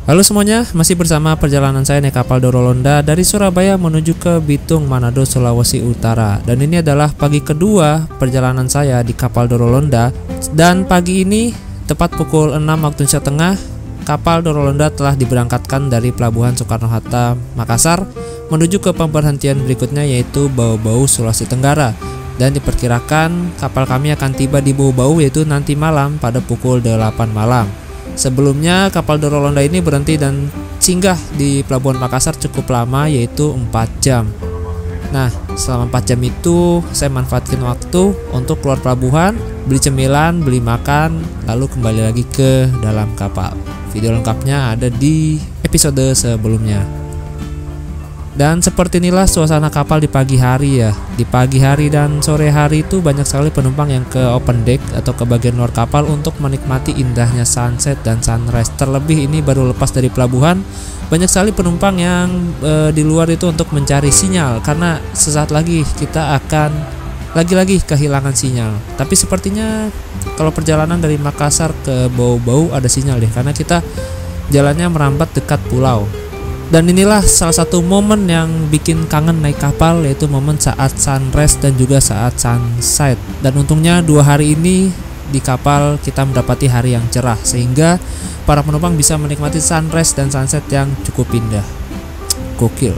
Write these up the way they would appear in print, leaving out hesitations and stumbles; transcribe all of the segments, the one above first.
Halo semuanya, masih bersama perjalanan saya naik kapal Dorolonda dari Surabaya menuju ke Bitung, Manado, Sulawesi Utara. Dan ini adalah pagi kedua perjalanan saya di kapal Dorolonda. Dan pagi ini, tepat pukul 6 waktu Indonesia Tengah, kapal Dorolonda telah diberangkatkan dari Pelabuhan Soekarno-Hatta, Makassar, menuju ke pemberhentian berikutnya yaitu Bau-Bau, Sulawesi Tenggara. Dan diperkirakan kapal kami akan tiba di Bau-Bau yaitu nanti malam pada pukul 8 malam. Sebelumnya kapal Dorolonda ini berhenti dan singgah di Pelabuhan Makassar cukup lama yaitu 4 jam. Nah, selama 4 jam itu saya manfaatkan waktu untuk keluar pelabuhan, beli cemilan, beli makan, lalu kembali lagi ke dalam kapal. Video lengkapnya ada di episode sebelumnya. Dan seperti inilah suasana kapal di pagi hari ya. Di pagi hari dan sore hari itu banyak sekali penumpang yang ke open deck atau ke bagian luar kapal untuk menikmati indahnya sunset dan sunrise. Terlebih ini baru lepas dari pelabuhan, banyak sekali penumpang yang di luar itu untuk mencari sinyal karena sesaat lagi kita akan lagi-lagi kehilangan sinyal. Tapi sepertinya kalau perjalanan dari Makassar ke Bau-Bau ada sinyal deh, karena kita jalannya merambat dekat pulau. Dan inilah salah satu momen yang bikin kangen naik kapal, yaitu momen saat sunrise dan juga saat sunset. Dan untungnya 2 hari ini di kapal kita mendapati hari yang cerah, sehingga para penumpang bisa menikmati sunrise dan sunset yang cukup indah. Gokil.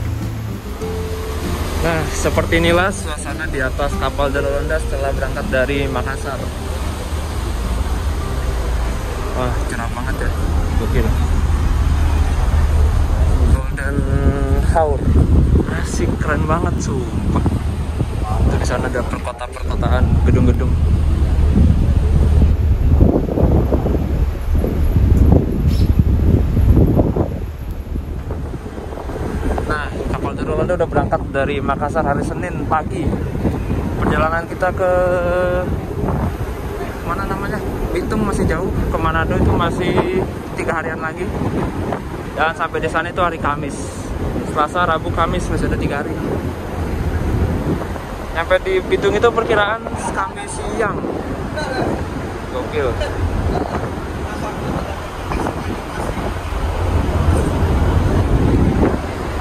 Nah, seperti inilah suasana di atas kapal Dorolonda setelah berangkat dari Makassar. Wah, cerah banget ya. Gokil. Dan haur masih keren banget sumpah. Tuh di sana ada perkotaan gedung-gedung. Nah, kapal Dorolonda udah berangkat dari Makassar hari Senin pagi. Perjalanan kita ke mana namanya? Bitung masih jauh, ke Manado itu masih 3 harian lagi. Dan sampai di sana itu hari Kamis, Selasa, Rabu, Kamis, masih ada 3 hari. Sampai di Bitung itu perkiraan Kamis siang. Gokil.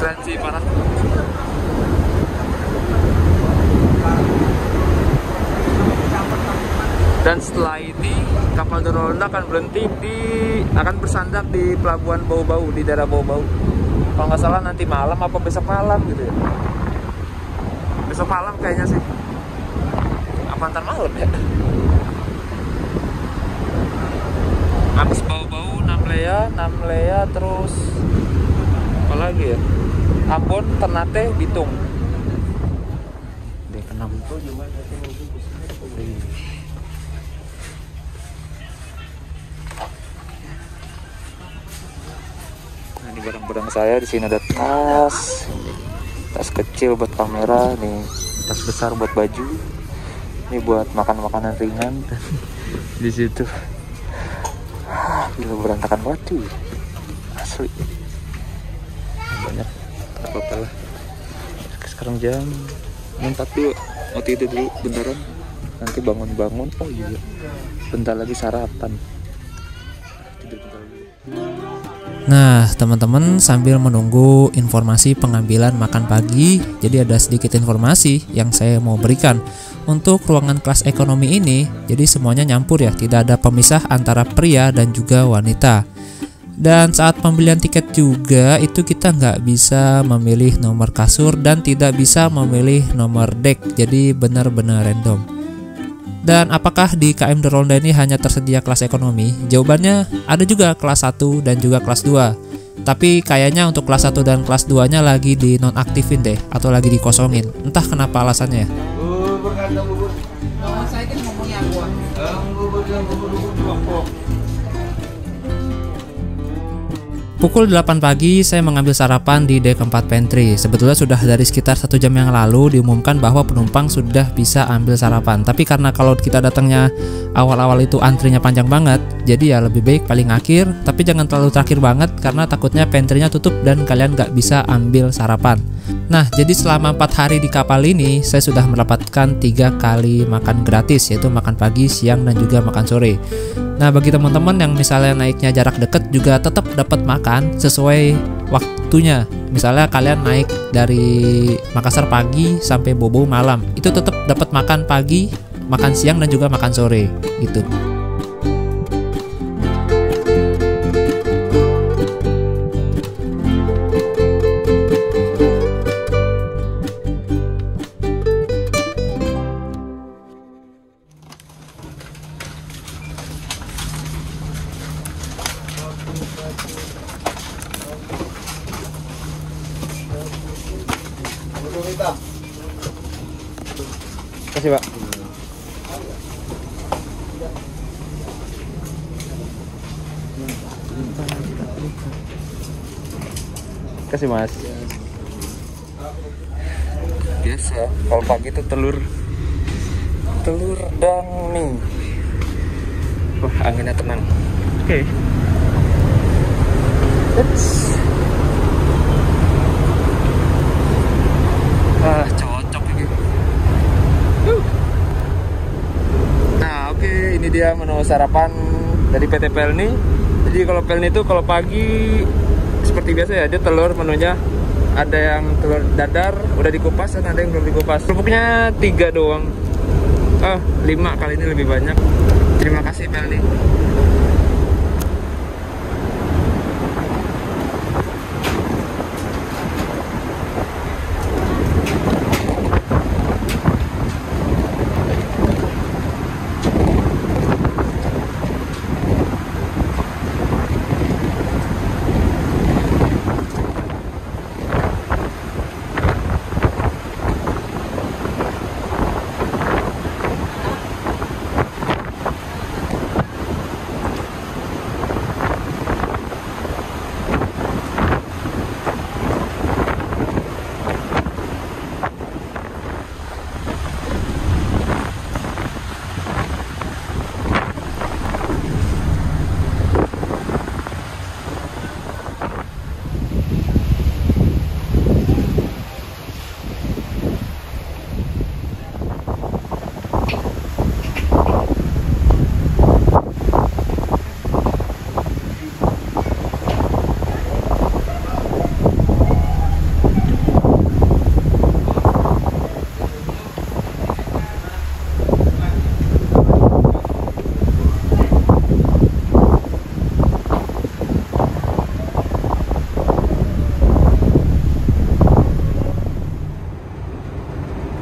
Keren sih, parah. Dan setelah ini kapal Dorolonda akan akan bersandar di Pelabuhan Bau-Bau, di daerah Bau-Bau. Kalau nggak salah nanti malam apa besok malam gitu ya. Besok malam kayaknya sih. Apa ntar malam ya? Habis Bau-Bau, Namlea, terus apa lagi ya? Ambon, Ternate, Bitung. Dek 6 tuh gimana? Ini barang-barang saya. Di sini ada tas kecil buat kamera, nih tas besar buat baju, ini buat makan makanan ringan. Di situ gila berantakan batu asli, banyak apa-apa lah. Sekarang jam 6.42, mau tidur dulu bentaran, nanti bangun-bangun. Oh iya, bentar lagi sarapan. Tidur bentar lagi. Nah teman-teman, sambil menunggu informasi pengambilan makan pagi, jadi ada sedikit informasi yang saya mau berikan. Untuk ruangan kelas ekonomi ini, jadi semuanya nyampur ya, tidak ada pemisah antara pria dan juga wanita. Dan saat pembelian tiket juga itu kita nggak bisa memilih nomor kasur dan tidak bisa memilih nomor deck, jadi benar-benar random. Dan apakah di KM Dorolonda ini hanya tersedia kelas ekonomi? Jawabannya ada juga kelas 1 dan juga kelas 2. Tapi kayaknya untuk kelas 1 dan kelas 2-nya lagi di nonaktifin deh, atau lagi dikosongin. Entah kenapa alasannya. Pukul 8 pagi saya mengambil sarapan di dek 4 pantry. Sebetulnya sudah dari sekitar 1 jam yang lalu diumumkan bahwa penumpang sudah bisa ambil sarapan. Tapi karena kalau kita datangnya awal-awal itu antrinya panjang banget, jadi ya lebih baik paling akhir. Tapi jangan terlalu terakhir banget karena takutnya pantrynya tutup dan kalian nggak bisa ambil sarapan. Nah, jadi selama 4 hari di kapal ini saya sudah mendapatkan 3 kali makan gratis, yaitu makan pagi, siang, dan juga makan sore. Nah, bagi teman-teman yang misalnya naiknya jarak dekat juga tetap dapat makan sesuai waktunya. Misalnya kalian naik dari Makassar pagi sampai Bobo malam, itu tetap dapat makan pagi, makan siang, dan juga makan sore gitu. Kasih, Pak. Kasih, Mas. Biasa kalau pagi itu telur dan mie. Wah, anginnya tenang. Oke. Cocok ini. Nah, oke, ini dia menu sarapan dari PT Pelni. Jadi kalau Pelni itu kalau pagi seperti biasa ya, dia telur menunya. Ada yang telur dadar udah dikupas dan ada yang belum dikupas. Kerupuknya 3 doang. 5 kali ini lebih banyak. Terima kasih Pelni.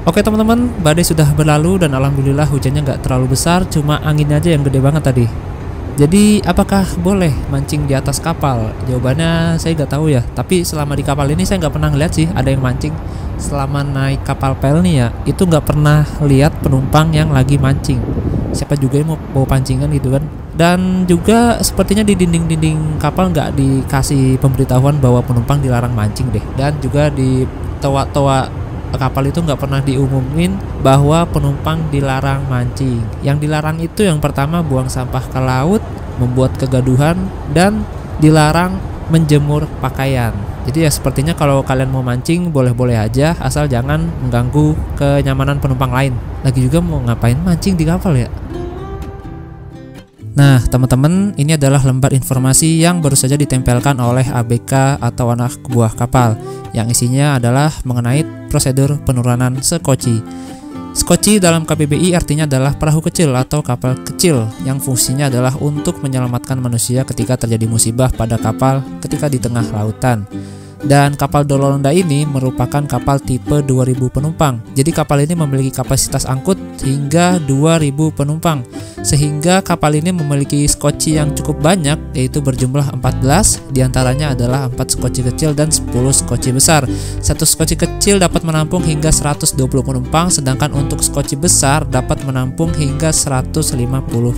Oke teman-teman, badai sudah berlalu dan alhamdulillah hujannya nggak terlalu besar, cuma anginnya aja yang gede banget tadi. Jadi apakah boleh mancing di atas kapal? Jawabannya saya nggak tahu ya. Tapi selama di kapal ini saya nggak pernah ngeliat sih ada yang mancing. Selama naik kapal Pelni ya, itu nggak pernah lihat penumpang yang lagi mancing. Siapa juga yang mau bawa pancingan gitu kan? Dan juga sepertinya di dinding-dinding kapal nggak dikasih pemberitahuan bahwa penumpang dilarang mancing deh. Dan juga di toa-toa kapal itu nggak pernah diumumin bahwa penumpang dilarang mancing. Yang dilarang itu yang pertama buang sampah ke laut, membuat kegaduhan, dan dilarang menjemur pakaian. Jadi ya sepertinya kalau kalian mau mancing boleh-boleh aja, asal jangan mengganggu kenyamanan penumpang lain. Lagi juga mau ngapain mancing di kapal ya? Nah teman-teman, ini adalah lembar informasi yang baru saja ditempelkan oleh ABK atau anak buah kapal, yang isinya adalah mengenai prosedur penurunan sekoci. Sekoci dalam KBBI artinya adalah perahu kecil atau kapal kecil yang fungsinya adalah untuk menyelamatkan manusia ketika terjadi musibah pada kapal ketika di tengah lautan. Dan kapal Dorolonda ini merupakan kapal tipe 2000 penumpang. Jadi kapal ini memiliki kapasitas angkut hingga 2000 penumpang. Sehingga kapal ini memiliki skoci yang cukup banyak, yaitu berjumlah 14, diantaranya adalah 4 skoci kecil dan 10 skoci besar. Satu skoci kecil dapat menampung hingga 120 penumpang, sedangkan untuk skoci besar dapat menampung hingga 150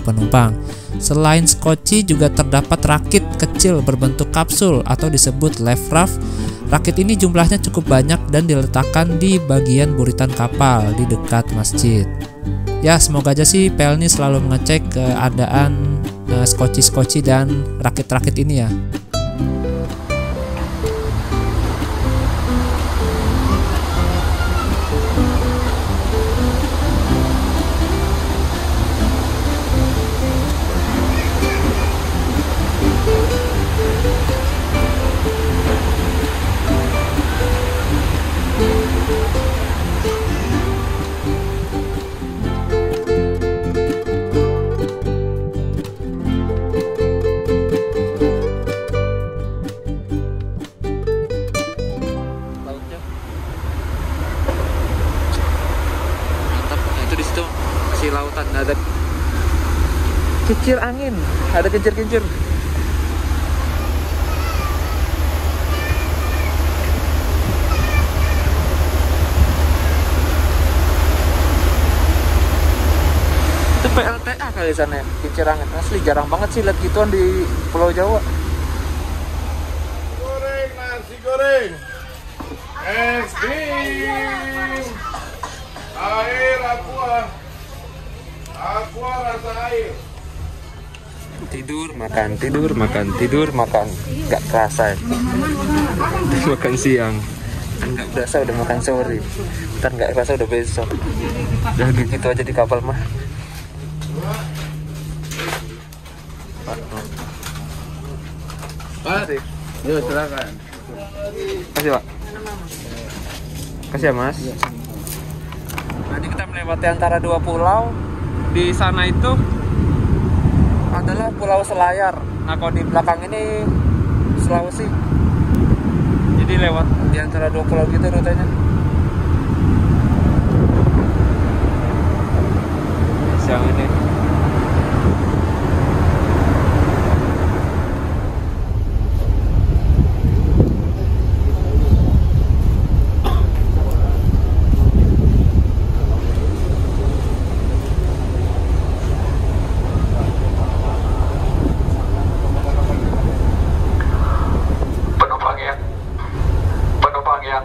penumpang. Selain skoci juga terdapat rakit kecil berbentuk kapsul atau disebut life raft. Rakit ini jumlahnya cukup banyak dan diletakkan di bagian buritan kapal di dekat masjid. Ya, semoga aja sih Pelni selalu mengecek keadaan skoci-skoci dan rakit-rakit ini ya. Lautan ada kincir angin, ada kincir-kincir. Itu PLTA kali sana ya, kincir angin. Asli jarang banget sih lihat gituan di Pulau Jawa. Goreng nasi goreng, es krim, air aqua rasa air. Tidur makan, tidur makan, tidur makan, nggak kerasa ya. Makan siang nggak berasa udah makan sore, ntar nggak kerasa udah besok. Udah gitu aja di kapal mah. Pak, yuk silakan. Kasih Pak. Kasih ya Mas. Nanti kita melewati antara dua pulau. Di sana itu adalah Pulau Selayar. Nah, kalau di belakang ini Sulawesi. Jadi lewat di antara dua pulau gitu rutenya. Siang ini.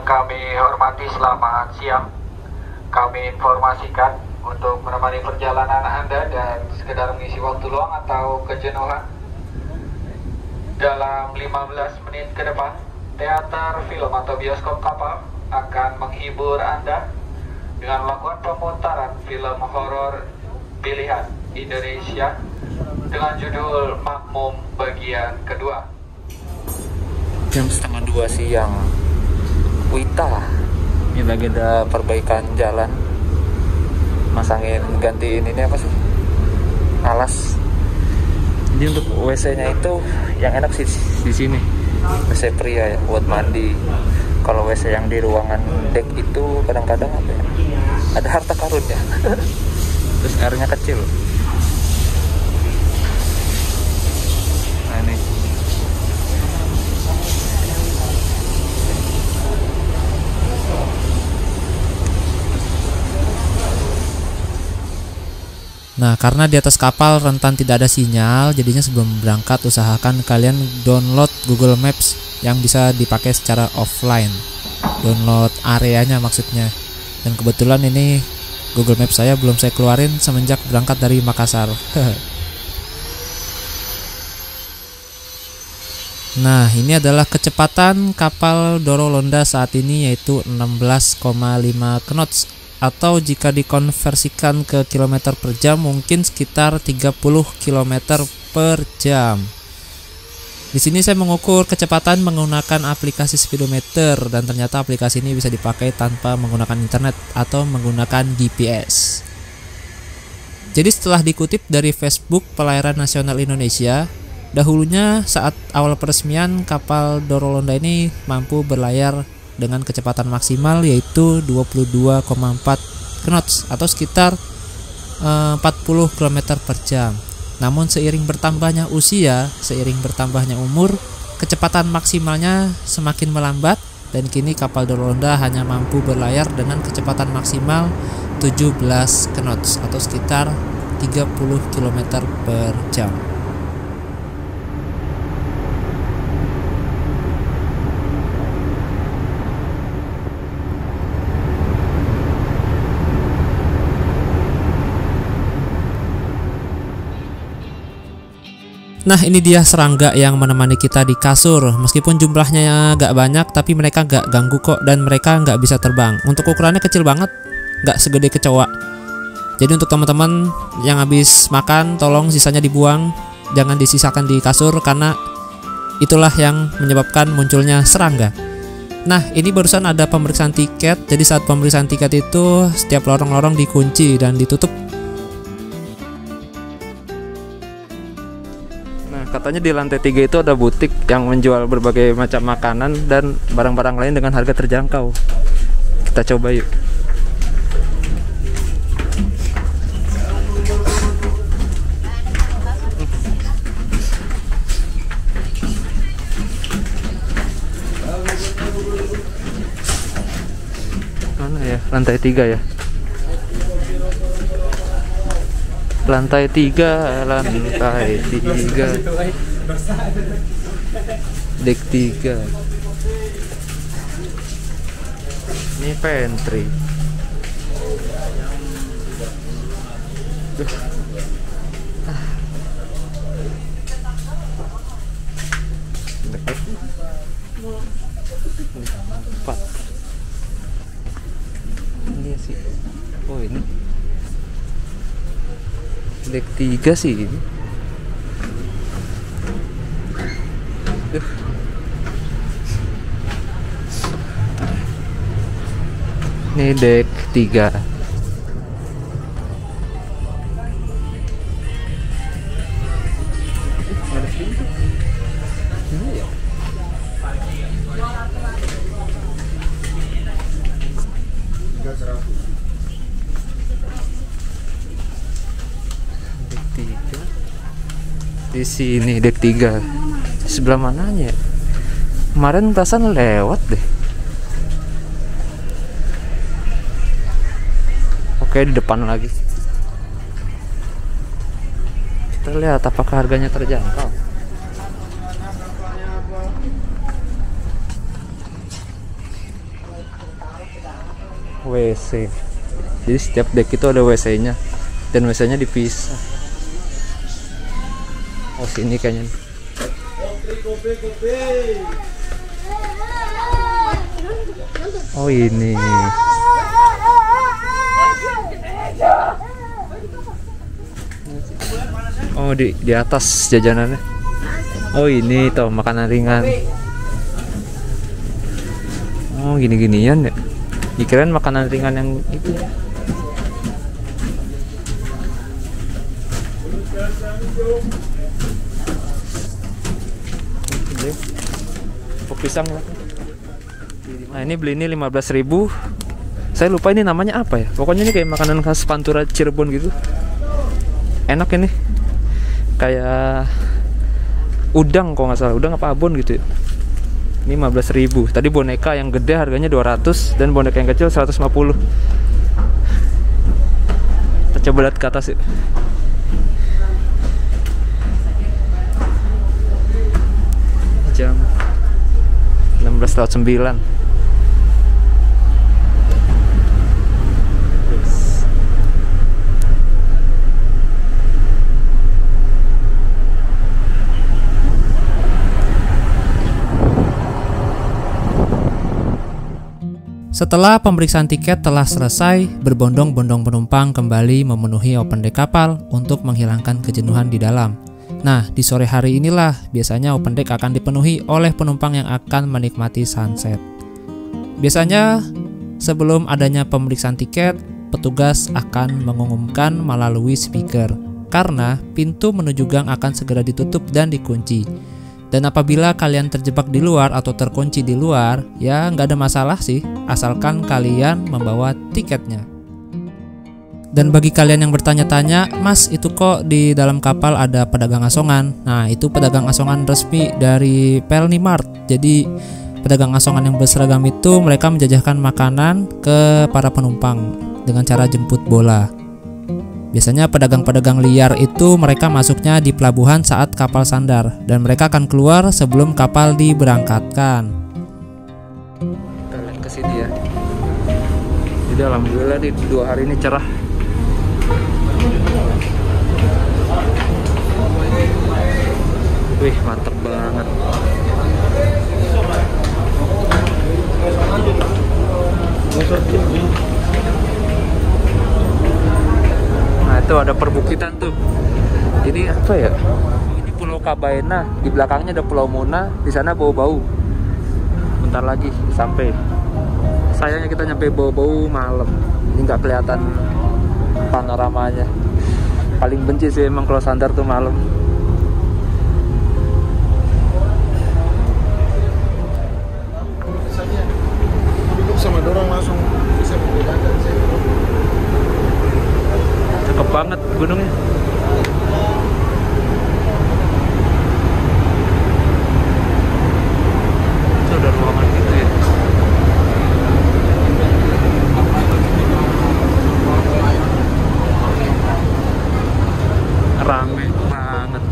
Kami hormati, selamat siang. Kami informasikan untuk menemani perjalanan Anda dan sekedar mengisi waktu luang atau kejenuhan. Dalam 15 menit ke depan, teater film atau bioskop kapal akan menghibur Anda dengan melakukan pemutaran film horor pilihan Indonesia dengan judul Makmum bagian kedua. Jam 1:30 siang. Wita, ini lagi ada perbaikan jalan, masangin gantiin ini apa sih, alas. Jadi untuk WC-nya itu yang enak sih di sini, WC pria ya, buat mandi. Kalau WC yang di ruangan deck itu kadang-kadang apa ya, ada harta karunnya. Terus airnya kecil. Nah ini. Nah, karena di atas kapal rentan tidak ada sinyal, jadinya sebelum berangkat usahakan kalian download Google Maps yang bisa dipakai secara offline. Download areanya maksudnya. Dan kebetulan ini Google Maps saya belum saya keluarin semenjak berangkat dari Makassar. Nah, ini adalah kecepatan kapal Doro Londa saat ini, yaitu 16,5 knots. Atau jika dikonversikan ke kilometer per jam mungkin sekitar 30 km per jam. Di sini saya mengukur kecepatan menggunakan aplikasi speedometer dan ternyata aplikasi ini bisa dipakai tanpa menggunakan internet atau menggunakan GPS. Jadi setelah dikutip dari Facebook Pelayaran Nasional Indonesia, dahulunya saat awal peresmian kapal Doro Londa ini mampu berlayar dengan kecepatan maksimal yaitu 22,4 knots atau sekitar 40 km per jam. Namun seiring bertambahnya usia, seiring bertambahnya umur, kecepatan maksimalnya semakin melambat dan kini kapal Doro Londa hanya mampu berlayar dengan kecepatan maksimal 17 knots atau sekitar 30 30 km per jam. Nah, ini dia serangga yang menemani kita di kasur. Meskipun jumlahnya gak banyak, tapi mereka gak ganggu kok, dan mereka gak bisa terbang. Untuk ukurannya kecil banget, gak segede kecoa. Jadi untuk teman-teman yang habis makan, tolong sisanya dibuang, jangan disisakan di kasur, karena itulah yang menyebabkan munculnya serangga. Nah, ini barusan ada pemeriksaan tiket. Jadi saat pemeriksaan tiket itu, setiap lorong-lorong dikunci dan ditutup. Katanya di lantai 3 itu ada butik yang menjual berbagai macam makanan dan barang-barang lain dengan harga terjangkau. Kita coba yuk. Mana ya? Lantai 3 ya? Lantai 3, lantai 3, dek 3. Ini pantry. Empat. Ini sih. Oh ini. Dek 3 sih ini. Ini dek 3. Di sini dek 3. Sebelah mananya? Kemarin perasaan lewat deh. Oke, di depan lagi. Kita lihat apakah harganya terjangkau. WC. Jadi setiap dek itu ada WC-nya, dan WC-nya dipisah. Oh, sini kayaknya. Oh, ini. Oh, di atas jajanannya. Oh, ini tuh makanan ringan. Oh, gini-ginian ya. Dikirain makanan ringan yang itu. Pisang. Nah, ini beli ini 15.000. Saya lupa ini namanya apa ya. Pokoknya ini kayak makanan khas Pantura Cirebon gitu. Enak ini. Kayak udang kok nggak salah. Udang apa abon gitu ya. Ini 15.000. Tadi boneka yang gede harganya 200 dan boneka yang kecil 150. Kita coba lihat ke atas yuk. Jam 16.09. Setelah pemeriksaan tiket telah selesai, berbondong-bondong penumpang kembali memenuhi open deck kapal untuk menghilangkan kejenuhan di dalam. Nah, di sore hari inilah biasanya open deck akan dipenuhi oleh penumpang yang akan menikmati sunset. Biasanya sebelum adanya pemeriksaan tiket, petugas akan mengumumkan melalui speaker karena pintu menuju gang akan segera ditutup dan dikunci. Dan apabila kalian terjebak di luar atau terkunci di luar, ya nggak ada masalah sih, asalkan kalian membawa tiketnya. Dan bagi kalian yang bertanya-tanya, Mas itu kok di dalam kapal ada pedagang asongan? Nah, itu pedagang asongan resmi dari Pelni Mart. Jadi pedagang asongan yang berseragam itu mereka menjajahkan makanan ke para penumpang dengan cara jemput bola. Biasanya pedagang-pedagang liar itu mereka masuknya di pelabuhan saat kapal sandar, dan mereka akan keluar sebelum kapal diberangkatkan. Kita lihat ke sini ya. Jadi alhamdulillah di 2 hari ini cerah. Wih, mantep banget. Nah, itu ada perbukitan tuh. Ini apa ya? Ini Pulau Kabaena. Di belakangnya ada Pulau Mona. Di sana bau-bau. Bentar lagi sampai. Sayangnya kita nyampe bau-bau malam. Ini nggak kelihatan panoramanya. Paling benci sih emang kalau sandar tuh malam. Sama dorong langsung bisa membedakan sih. Cakep banget gunungnya. Itu ada ruangan gitu ya. Rame banget.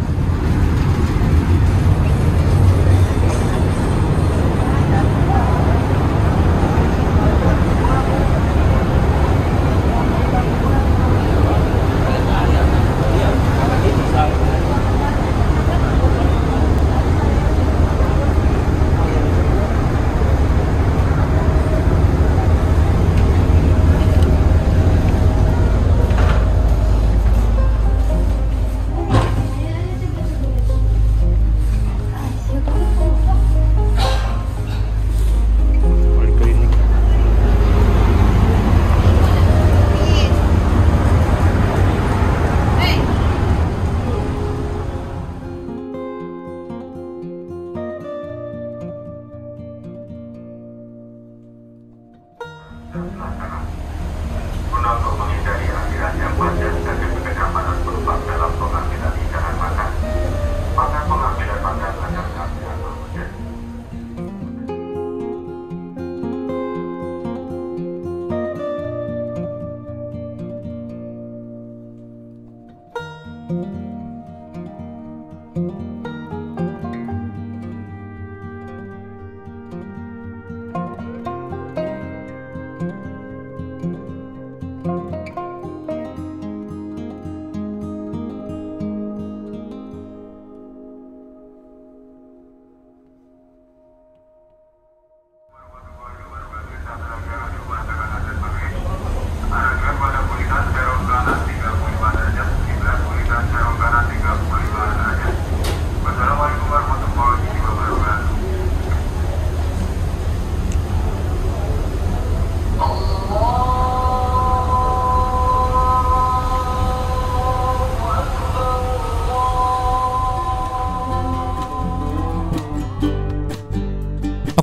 Untuk menghindari aliran yang panjang dan kenyamanan penumpang dalam pengambilan hidangan makan, maka pengambilan makan akan kami atur menjadi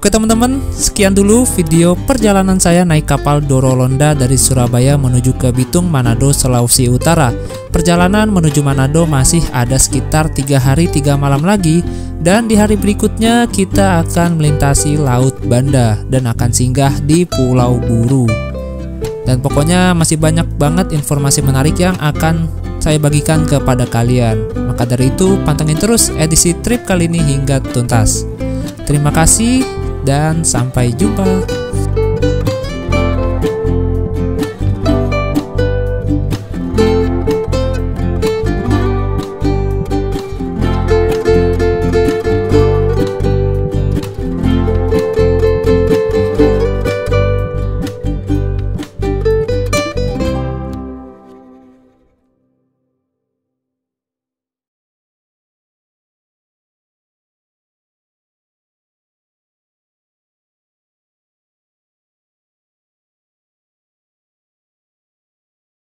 Oke teman-teman, sekian dulu video perjalanan saya naik kapal Dorolonda dari Surabaya menuju ke Bitung, Manado, Sulawesi Utara. Perjalanan menuju Manado masih ada sekitar 3 hari 3 malam lagi, dan di hari berikutnya kita akan melintasi Laut Banda dan akan singgah di Pulau Buru. Dan pokoknya masih banyak banget informasi menarik yang akan saya bagikan kepada kalian. Maka dari itu pantengin terus edisi trip kali ini hingga tuntas. Terima kasih dan sampai jumpa.